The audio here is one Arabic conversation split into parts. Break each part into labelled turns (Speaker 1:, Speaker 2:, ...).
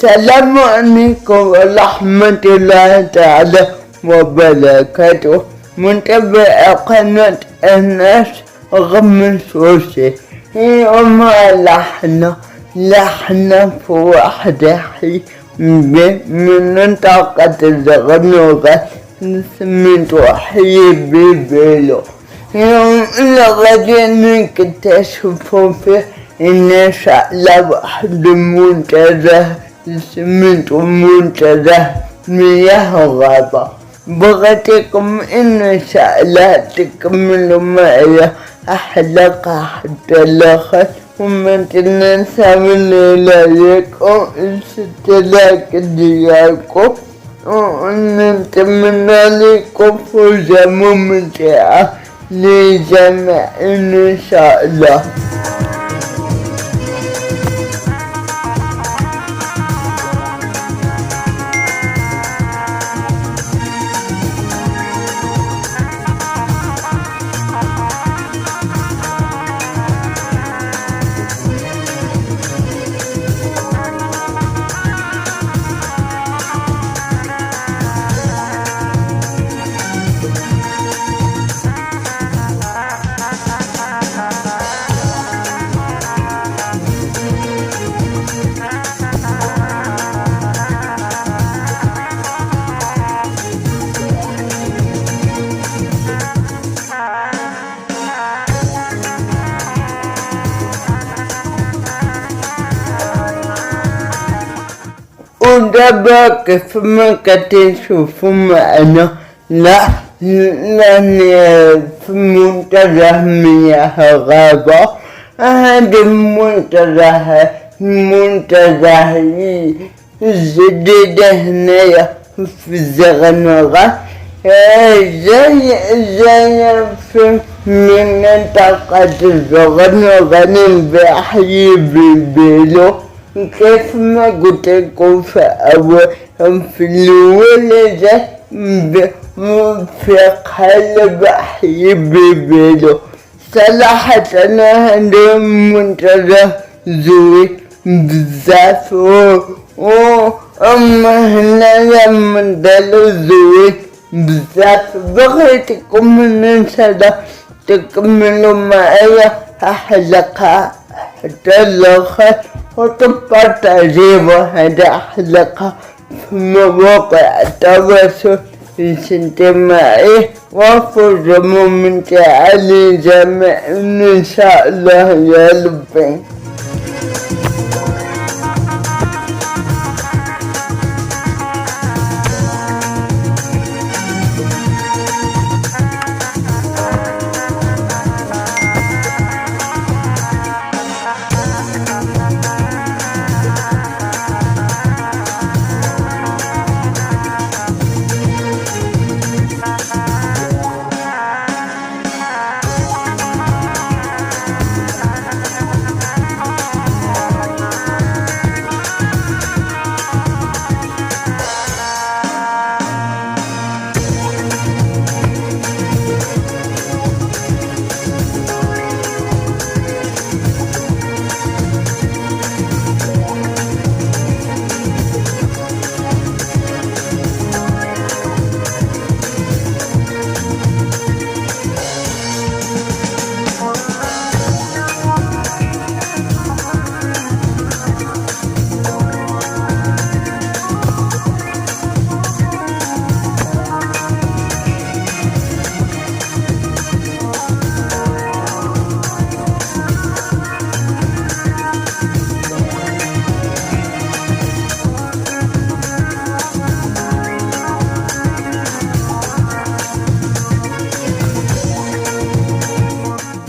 Speaker 1: السلام عليكم ورحمة الله تعالى وبركاته. متابع قناة الناس غم سوسي. اليوم لحنا في واحدة حي من منطقة الزغنوغة سميتو حي بيبيلو. اليوم اللي غادي نكتشفو فيه إن شاء الله واحد منتزه سميتو منتزه مياه غابة. بغيتكم إن شاء الله تكملوا معي حلقة حتى الآخر، وما تنسوا من لايكم الاشتراك ديالكم، ونتمنى لكم فوزة ممتعة للجميع إن شاء الله. ودابا كيف ما كتشوفوا معنا لاني في منتزه مياه غابة. هذا منتزه جديد هنايا في الزغنوغة، زي في منطقة الزغنوغة بحي بيبيلو. كيف ما قلت لكم في الأول في قلب حي بيبيلو. صراحة أنا هذا منتزه زوين بزاف، أما هنايا منتزه زوين بزاف. بغيتكم إن شاء الله تكملوا معايا حلقة حتى الآخر، وتبارطاجيو هذا حلقة في مواقع التواصل الاجتماعي، وفوز ممتع للجميع إن شاء الله يا ربي.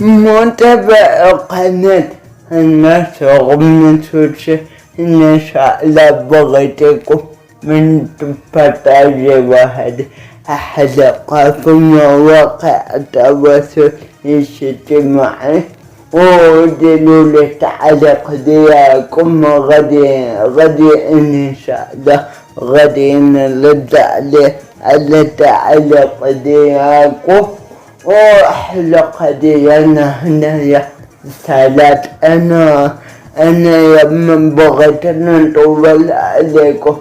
Speaker 1: متابع قناة الناس غم سوسي، إن شاء الله بغيتكم من تبارطاجيو هذه حلقة في مواقع التواصل الاجتماعي، وديروا لي تعليق ديالكم. غادي إن شاء الله غادي نرد على التعليق ديالكم. وحلقة ديالنا هنايا سالات أنا أنا يوم بغيت نطول عليكم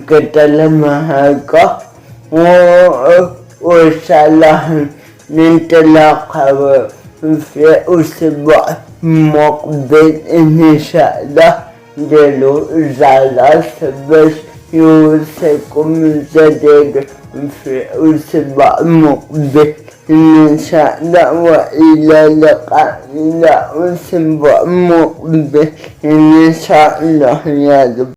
Speaker 1: كلامك وسلام نتلاقى في أسبوع مقبل إن شاء الله. دلو زالت بس يوصيكم جديد في أسبوع مقبل إن شاء الله. وإلى اللقاء إلى أسبوع مقبل إن شاء الله يا رب.